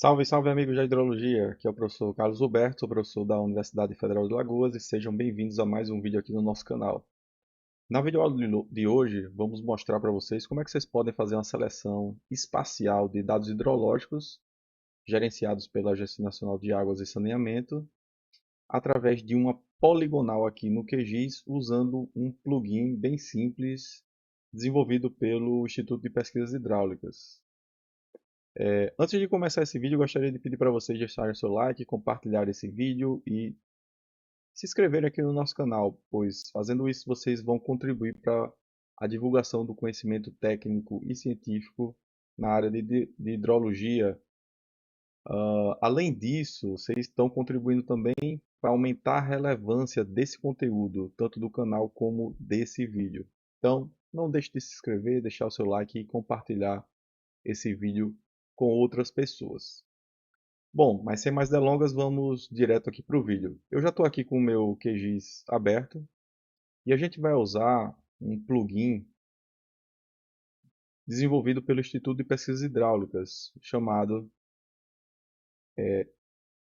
Salve, salve amigos da hidrologia, aqui é o professor Carlos Roberto, sou professor da Universidade Federal de Alagoas e sejam bem-vindos a mais um vídeo aqui no nosso canal. Na videoaula de hoje, vamos mostrar para vocês como é que vocês podem fazer uma seleção espacial de dados hidrológicos gerenciados pela Agência Nacional de Águas e Saneamento através de uma poligonal aqui no QGIS usando um plugin bem simples desenvolvido pelo Instituto de Pesquisas Hidráulicas. Antes de começar esse vídeo, eu gostaria de pedir para vocês deixarem seu like, compartilhar esse vídeo e se inscreverem aqui no nosso canal, pois fazendo isso vocês vão contribuir para a divulgação do conhecimento técnico e científico na área de hidrologia. Além disso, vocês estão contribuindo também para aumentar a relevância desse conteúdo, tanto do canal como desse vídeo. Então, não deixe de se inscrever, deixar o seu like e compartilhar esse vídeo com outras pessoas. Bom, mas sem mais delongas, vamos direto aqui para o vídeo. Eu já estou aqui com o meu QGIS aberto e a gente vai usar um plugin desenvolvido pelo Instituto de Pesquisas Hidráulicas, chamado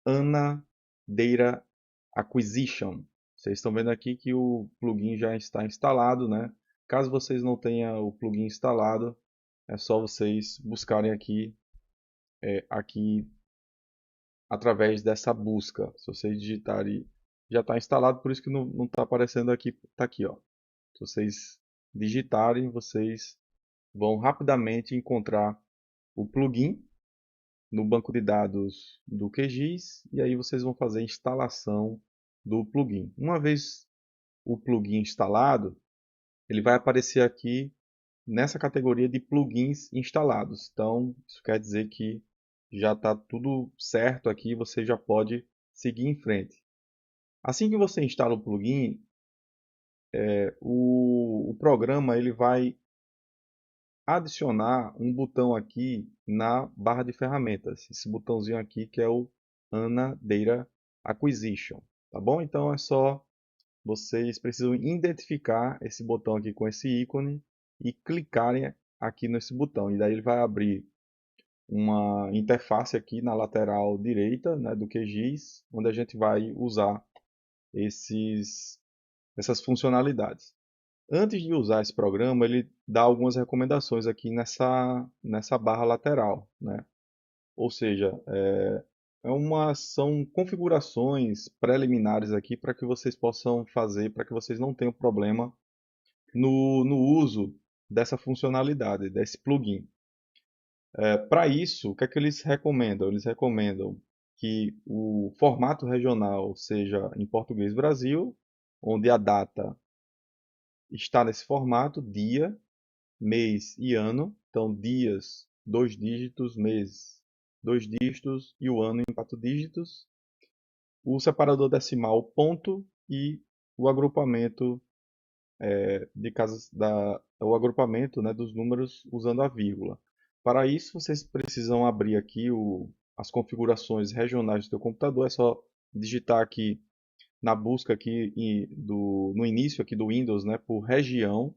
ANA Data Acquisition. Vocês estão vendo aqui que o plugin já está instalado, né? Caso vocês não tenham o plugin instalado, é só vocês buscarem aqui através dessa busca. Se vocês digitarem, já está instalado, por isso que não está aparecendo aqui, está aqui, ó. Se vocês digitarem, vocês vão rapidamente encontrar o plugin no banco de dados do QGIS e aí vocês vão fazer a instalação do plugin. Uma vez o plugin instalado, ele vai aparecer aqui nessa categoria de plugins instalados. Então, isso quer dizer que já está tudo certo aqui, você já pode seguir em frente. Assim que você instala o plugin, o programa ele vai adicionar um botão aqui na barra de ferramentas. Esse botãozinho aqui que é o ANA Data Acquisition. Tá bom? Então é só vocês precisam identificar esse botão aqui com esse ícone e clicarem aqui nesse botão. E daí ele vai abrir uma interface aqui na lateral direita, né, do QGIS, onde a gente vai usar essas funcionalidades. Antes de usar esse programa, ele dá algumas recomendações aqui nessa barra lateral, né? Ou seja, são configurações preliminares aqui para que vocês possam fazer, para que vocês não tenham problema no uso dessa funcionalidade, desse plugin. Para isso, o que é que eles recomendam? Eles recomendam que o formato regional seja em português Brasil, onde a data está nesse formato, dia, mês e ano. Então, dias, 2 dígitos, meses, 2 dígitos e o ano em 4 dígitos. O separador decimal, ponto e o agrupamento de casas o agrupamento, né, dos números usando a vírgula. Para isso, vocês precisam abrir aqui as configurações regionais do seu computador. É só digitar aqui na busca aqui no início aqui do Windows, né, por região,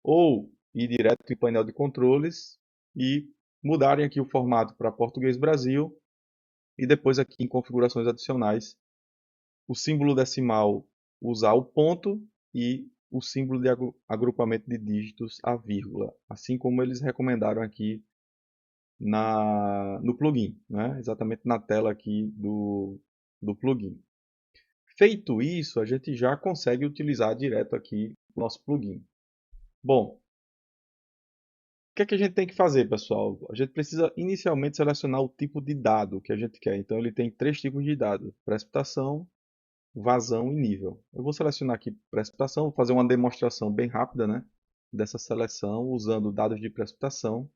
ou ir direto em painel de controles e mudarem aqui o formato para Português Brasil e depois aqui em configurações adicionais o símbolo decimal usar o ponto e o símbolo de agrupamento de dígitos a vírgula, assim como eles recomendaram aqui no plugin, né? Exatamente na tela aqui do plugin. Feito isso, a gente já consegue utilizar direto aqui o nosso plugin. Bom, o que é que a gente tem que fazer, pessoal? A gente precisa inicialmente selecionar o tipo de dado que a gente quer. Então, ele tem 3 tipos de dado: precipitação, vazão e nível. Eu vou selecionar aqui precipitação, vou fazer uma demonstração bem rápida, né, dessa seleção usando dados de precipitação.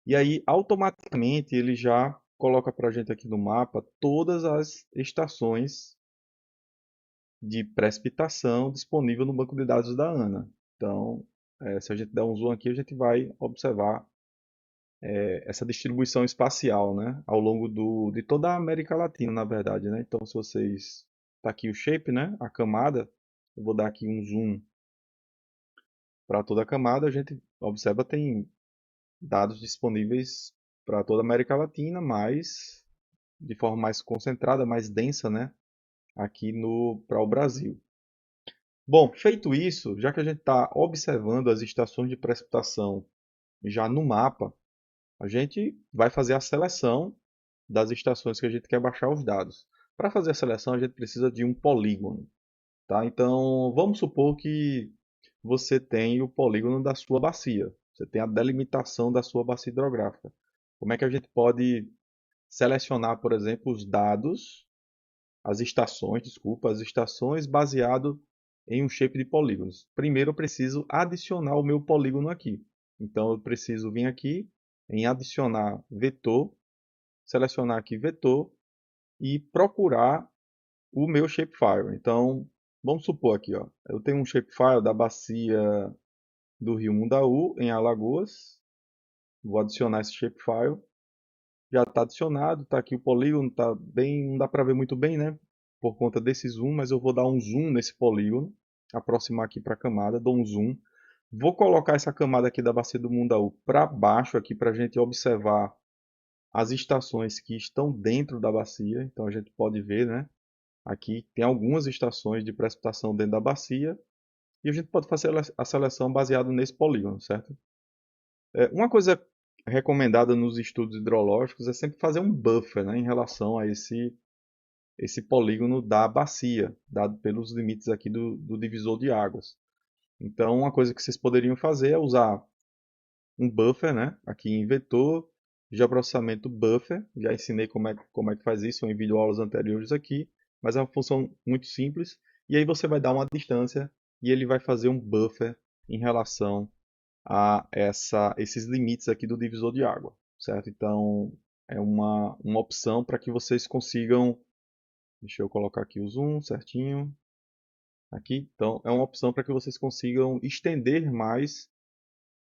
E aí, automaticamente, ele já coloca para a gente aqui no mapa todas as estações de precipitação disponível no banco de dados da ANA. Então, se a gente der um zoom aqui, a gente vai observar essa distribuição espacial, né, ao longo de toda a América Latina, na verdade, né? Então, se vocês tá aqui o shape, né, a camada, eu vou dar aqui um zoom para toda a camada, a gente observa tem dados disponíveis para toda a América Latina, mas de forma mais concentrada, mais densa, né? Aqui para o Brasil. Bom, feito isso, já que a gente está observando as estações de precipitação já no mapa, a gente vai fazer a seleção das estações que a gente quer baixar os dados. Para fazer a seleção, a gente precisa de um polígono, tá? Então, vamos supor que você tem o polígono da sua bacia. Você tem a delimitação da sua bacia hidrográfica. Como é que a gente pode selecionar, por exemplo, os dados, as estações, desculpa, as estações baseado em um shape de polígonos? Primeiro eu preciso adicionar o meu polígono aqui. Então eu preciso vir aqui em adicionar vetor, selecionar aqui vetor e procurar o meu shapefile. Então, vamos supor aqui, ó, eu tenho um shapefile da bacia do Rio Mundaú, em Alagoas. Vou adicionar esse shapefile. Já está adicionado, está aqui o polígono, tá bem, não dá para ver muito bem, né? Por conta desse zoom, mas eu vou dar um zoom nesse polígono, aproximar aqui para a camada, dou um zoom. Vou colocar essa camada aqui da bacia do Mundaú para baixo aqui para a gente observar as estações que estão dentro da bacia. Então a gente pode ver, né? Aqui tem algumas estações de precipitação dentro da bacia e a gente pode fazer a seleção baseado nesse polígono, certo? Uma coisa recomendada nos estudos hidrológicos é sempre fazer um buffer, né, em relação a esse polígono da bacia, dado pelos limites aqui do divisor de águas. Então, uma coisa que vocês poderiam fazer é usar um buffer, né, aqui em vetor de processamento buffer. Já ensinei como é que faz isso em videoaulas anteriores aqui, mas é uma função muito simples. E aí você vai dar uma distância e ele vai fazer um buffer em relação a esses limites aqui do divisor de água, certo? Então, é uma opção para que vocês consigam. Deixa eu colocar aqui o zoom certinho. Aqui, então, é uma opção para que vocês consigam estender mais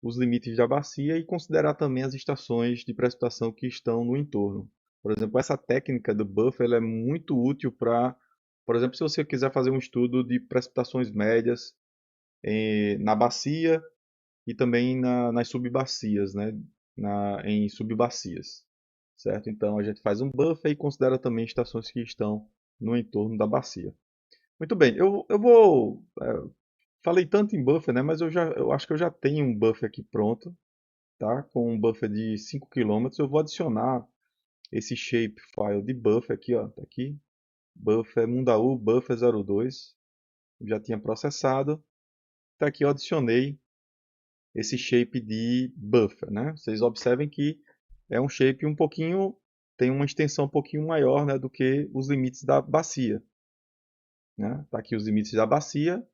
os limites da bacia e considerar também as estações de precipitação que estão no entorno. Por exemplo, essa técnica do buffer ela é muito útil para, por exemplo, se você quiser fazer um estudo de precipitações médias na bacia e também nas subbacias, né? Em subbacias, certo? Então a gente faz um buffer e considera também estações que estão no entorno da bacia. Muito bem, eu vou. Falei tanto em buffer, né? Mas eu acho que eu já tenho um buffer aqui pronto, tá? Com um buffer de 5 km. Eu vou adicionar esse shapefile de buffer aqui, ó. Tá aqui. Buffer Mundaú buffer 02. Já tinha processado. Tá aqui, eu adicionei esse shape de buffer, né? Vocês observem que é um shape um pouquinho, tem uma extensão um pouquinho maior, né, do que os limites da bacia, né? Tá aqui os limites da bacia,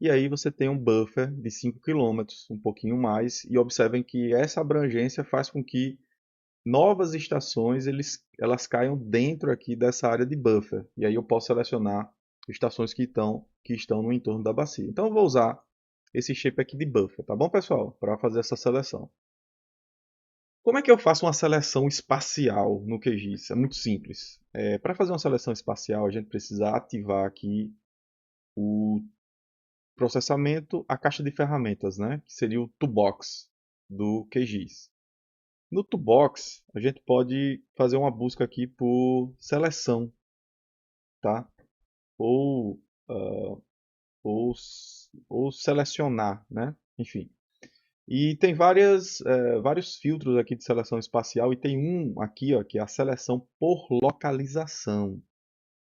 e aí você tem um buffer de 5 km, um pouquinho mais, e observem que essa abrangência faz com que novas estações elas caiam dentro aqui dessa área de buffer, e aí eu posso selecionar estações que estão no entorno da bacia. Então eu vou usar esse shape aqui de buffer, tá bom, pessoal? Para fazer essa seleção. Como é que eu faço uma seleção espacial no QGIS? É muito simples. Para fazer uma seleção espacial, a gente precisa ativar aqui o processamento, a caixa de ferramentas, né? Que seria o toolbox do QGIS. No toolbox, a gente pode fazer uma busca aqui por seleção, tá? Ou, ah, ou, ou selecionar, né? Enfim. E tem vários filtros aqui de seleção espacial e tem um aqui, ó, que é a seleção por localização.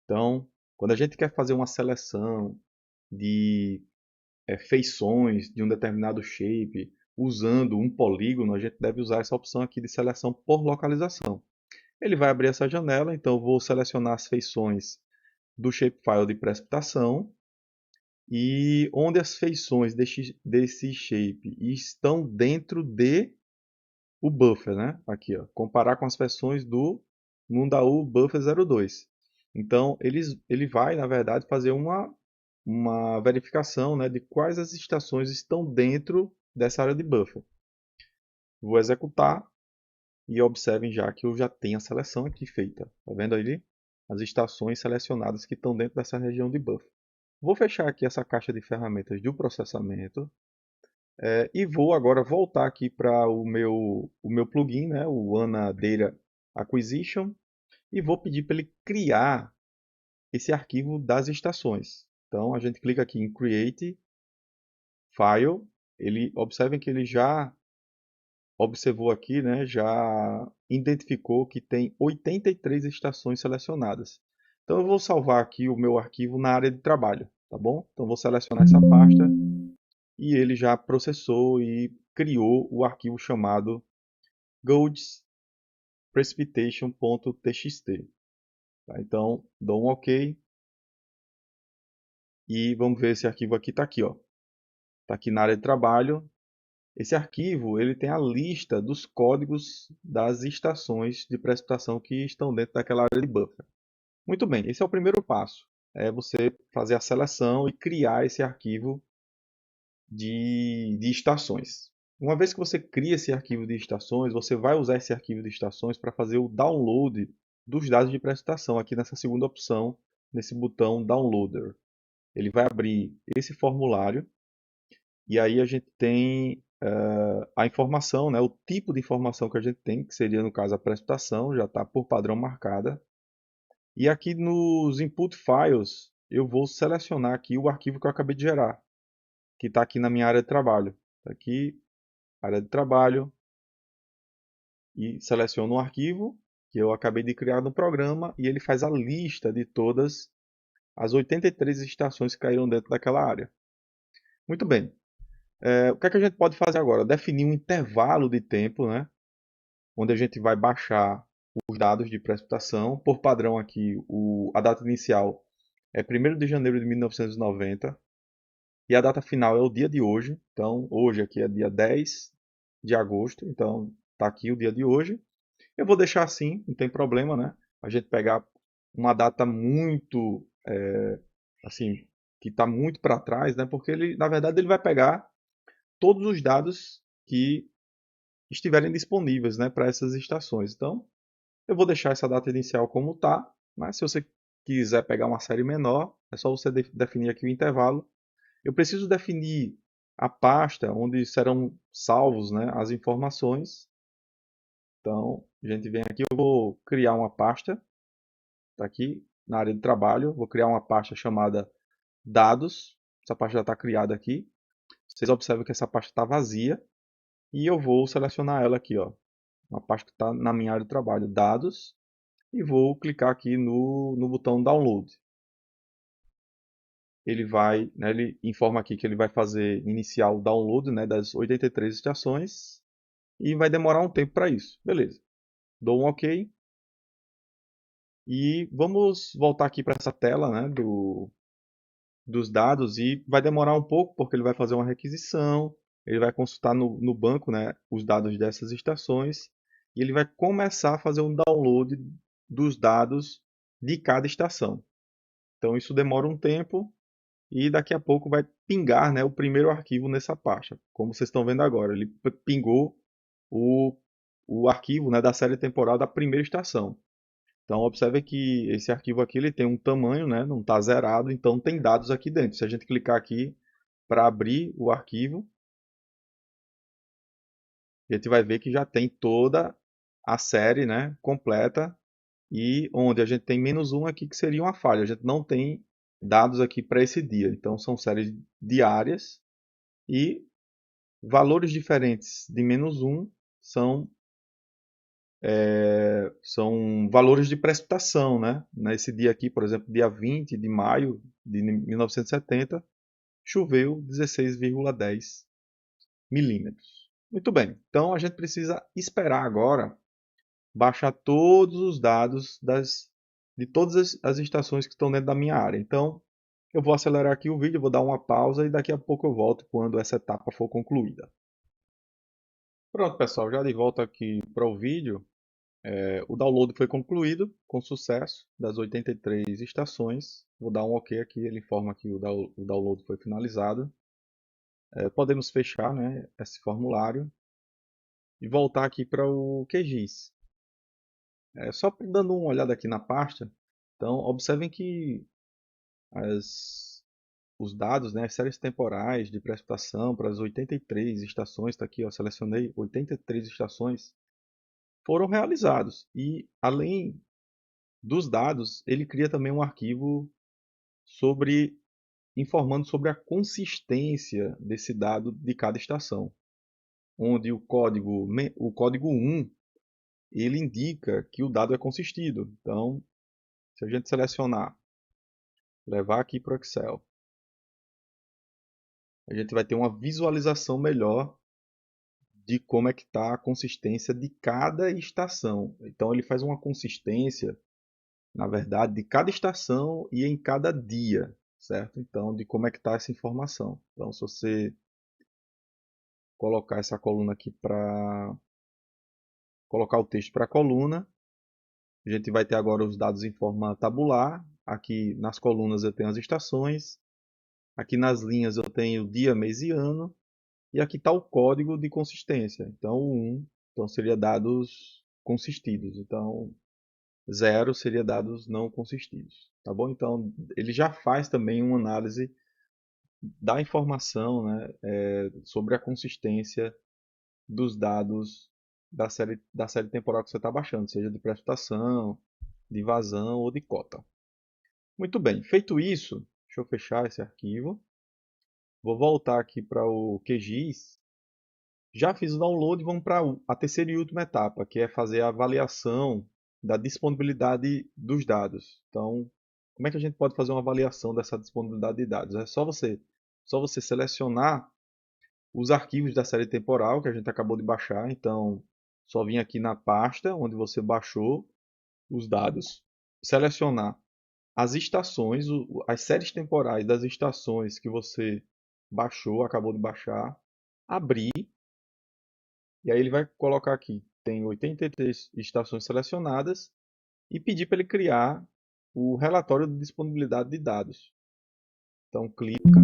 Então, quando a gente quer fazer uma seleção de feições de um determinado shape usando um polígono, a gente deve usar essa opção aqui de seleção por localização. Ele vai abrir essa janela, então eu vou selecionar as feições do shapefile de precipitação e onde as feições desse shape estão dentro de o buffer, né? Aqui, ó, comparar com as feições do Mundaú Buffer 02. Então, ele vai, na verdade, fazer uma verificação, né, de quais as estações estão dentro dessa área de buffer. Vou executar e observem já que eu já tenho a seleção aqui feita. Tá vendo ali? As estações selecionadas que estão dentro dessa região de buffer. Vou fechar aqui essa caixa de ferramentas do processamento. E vou agora voltar aqui para o meu plugin, né, o ANA Data Acquisition, e vou pedir para ele criar esse arquivo das estações. Então a gente clica aqui em Create File. Observem que ele já observou aqui, né, já identificou que tem 83 estações selecionadas. Então eu vou salvar aqui o meu arquivo na área de trabalho, tá bom? Então vou selecionar essa pasta e ele já processou e criou o arquivo chamado goldsprecipitation.txt. Tá? Então dou um OK e vamos ver esse arquivo aqui, está aqui, ó. Está aqui na área de trabalho. Esse arquivo ele tem a lista dos códigos das estações de precipitação que estão dentro daquela área de buffer. Muito bem, esse é o primeiro passo. É você fazer a seleção e criar esse arquivo de estações. Uma vez que você cria esse arquivo de estações, você vai usar esse arquivo de estações para fazer o download dos dados de precipitação aqui nessa segunda opção, nesse botão Downloader. Ele vai abrir esse formulário e aí a gente tem a informação, né, o tipo de informação que a gente tem, que seria no caso a precipitação, já está por padrão marcada. E aqui nos Input Files, eu vou selecionar aqui o arquivo que eu acabei de gerar, que está aqui na minha área de trabalho. Tá aqui, área de trabalho, e seleciono um arquivo que eu acabei de criar no programa, e ele faz a lista de todas as 83 estações que caíram dentro daquela área. Muito bem. O que é que a gente pode fazer agora? Definir um intervalo de tempo, né, onde a gente vai baixar os dados de precipitação. Por padrão aqui, a data inicial é 1º de janeiro de 1990 e a data final é o dia de hoje. Então, hoje aqui é dia 10 de agosto, então está aqui o dia de hoje. Eu vou deixar assim, não tem problema, né? A gente pegar uma data muito, assim, que está muito para trás, né? Porque ele, na verdade, ele vai pegar todos os dados que estiverem disponíveis, né, para essas estações. Então, eu vou deixar essa data inicial como está, mas se você quiser pegar uma série menor, é só você definir aqui o intervalo. Eu preciso definir a pasta onde serão salvos, né, as informações. Então, a gente vem aqui, eu vou criar uma pasta, está aqui na área de trabalho, vou criar uma pasta chamada dados, essa pasta já está criada aqui. Vocês observam que essa pasta está vazia e eu vou selecionar ela aqui, ó, uma pasta que está na minha área de trabalho, dados, e vou clicar aqui no botão download. Ele vai, né, ele informa aqui que ele vai fazer iniciar o download, né, das 83 estações e vai demorar um tempo para isso. Beleza. Dou um OK e vamos voltar aqui para essa tela, né, dos dados e vai demorar um pouco porque ele vai fazer uma requisição, ele vai consultar no banco, né, os dados dessas estações e ele vai começar a fazer um download dos dados de cada estação. Então isso demora um tempo e daqui a pouco vai pingar, né, o primeiro arquivo nessa pasta. Como vocês estão vendo agora, ele pingou o, o arquivo, né, da série temporal da primeira estação. Então observe que esse arquivo aqui ele tem um tamanho, né, não está zerado, então tem dados aqui dentro. Se a gente clicar aqui para abrir o arquivo, a gente vai ver que já tem toda a série, né, completa, e onde a gente tem -1 aqui que seria uma falha. A gente não tem dados aqui para esse dia. Então são séries diárias e valores diferentes de -1 são, são valores de precipitação, né? Nesse dia aqui, por exemplo, dia 20 de maio de 1970, choveu 16,10 milímetros. Muito bem, então a gente precisa esperar agora baixar todos os dados de todas as estações que estão dentro da minha área. Então, eu vou acelerar aqui o vídeo, vou dar uma pausa e daqui a pouco eu volto quando essa etapa for concluída. Pronto, pessoal, já de volta aqui para o vídeo. O download foi concluído com sucesso das 83 estações. Vou dar um OK aqui, ele informa que o download foi finalizado. Podemos fechar, né, esse formulário e voltar aqui para o QGIS. Só dando uma olhada aqui na pasta, então observem que as os dados, né, as séries temporais de precipitação para as 83 estações, está aqui, ó, selecionei 83 estações, foram realizados. E além dos dados, ele cria também um arquivo sobre informando sobre a consistência desse dado de cada estação, onde o código 1 ele indica que o dado é consistido. Então, se a gente selecionar, levar aqui para o Excel, a gente vai ter uma visualização melhor de como é que está a consistência de cada estação. Então ele faz uma consistência, na verdade, de cada estação e em cada dia, certo? Então, de como é que está essa informação. Então, se você colocar essa coluna aqui para colocar o texto para a coluna, a gente vai ter agora os dados em forma tabular. Aqui nas colunas eu tenho as estações, aqui nas linhas eu tenho dia, mês e ano, e aqui está o código de consistência. Então, o 1 então, seria dados consistidos. Então, 0 seria dados não consistidos. Tá bom? Então, ele já faz também uma análise da informação, né, sobre a consistência dos dados da série temporal que você está baixando, seja de precipitação, de vazão ou de cota. Muito bem, feito isso, deixa eu fechar esse arquivo. Vou voltar aqui para o QGIS. Já fiz o download e vamos para a terceira e última etapa, que é fazer a avaliação da disponibilidade dos dados. Então, como é que a gente pode fazer uma avaliação dessa disponibilidade de dados? É só você selecionar os arquivos da série temporal que a gente acabou de baixar. Então, só vir aqui na pasta onde você baixou os dados, selecionar as estações, as séries temporais das estações que você baixou, acabou de baixar, abrir, e aí ele vai colocar aqui, tem 83 estações selecionadas, e pedir para ele criar o relatório de disponibilidade de dados. Então clica,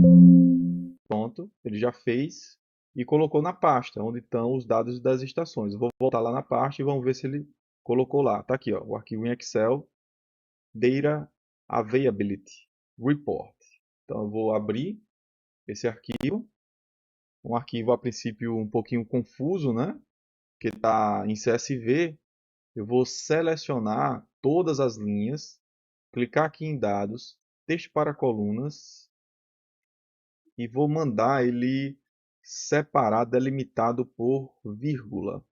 pronto, ele já fez e colocou na pasta onde estão os dados das estações. Eu vou voltar lá na pasta e vamos ver se ele colocou lá. Está aqui, ó, o arquivo em Excel, Data Availability Report. Então eu vou abrir esse arquivo, um arquivo a princípio um pouquinho confuso, né? Que está em CSV. Eu vou selecionar todas as linhas, clicar aqui em dados, texto para colunas e vou mandar ele separar delimitado por vírgula.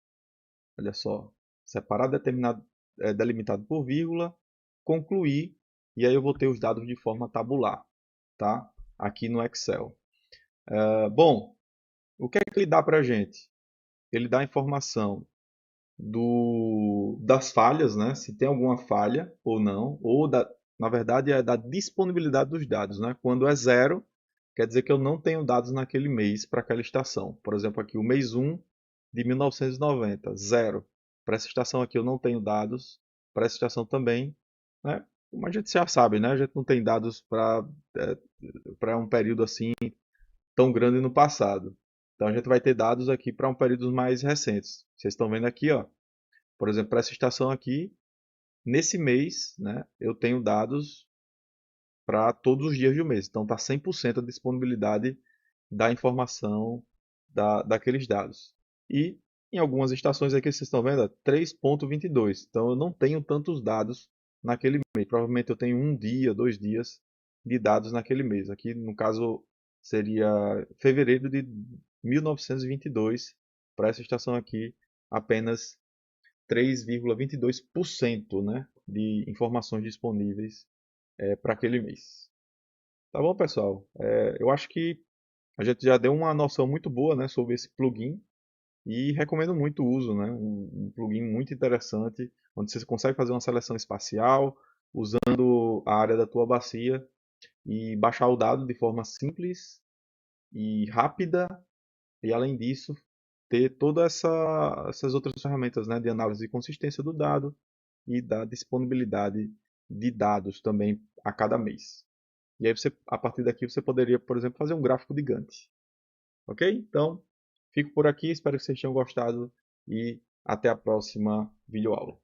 Olha só, separar delimitado por vírgula, concluir, e aí eu vou ter os dados de forma tabular, tá? Aqui no Excel. Bom, o que é que ele dá para a gente? Ele dá a informação das falhas, né? Se tem alguma falha ou não, na verdade é da disponibilidade dos dados, né? Quando é zero, quer dizer que eu não tenho dados naquele mês para aquela estação. Por exemplo, aqui o mês 1 de 1990, zero. Para essa estação aqui eu não tenho dados, para essa estação também, né? Como a gente já sabe, né? A gente não tem dados para um período assim tão grande no passado. Então a gente vai ter dados aqui para um período mais recentes. Vocês estão vendo aqui, ó. Por exemplo, para essa estação aqui, nesse mês, né, eu tenho dados para todos os dias do mês. Então está 100% a disponibilidade da informação daqueles dados. E em algumas estações aqui vocês estão vendo, 3.22. Então eu não tenho tantos dados naquele mês. Provavelmente eu tenho um dia, 2 dias de dados naquele mês. Aqui no caso seria fevereiro de 1922. Para essa estação aqui, apenas 3,22%, né, de informações disponíveis para aquele mês. Tá bom, pessoal? Eu acho que a gente já deu uma noção muito boa, né, sobre esse plugin e recomendo muito o uso, né? Um plugin muito interessante, onde você consegue fazer uma seleção espacial usando a área da tua bacia e baixar o dado de forma simples e rápida e, além disso, ter todas essas outras ferramentas, né, de análise de consistência do dado e da disponibilidade de dados também a cada mês. E aí a partir daqui você poderia, por exemplo, fazer um gráfico de Gantt. Ok? Então, fico por aqui, espero que vocês tenham gostado e até a próxima videoaula.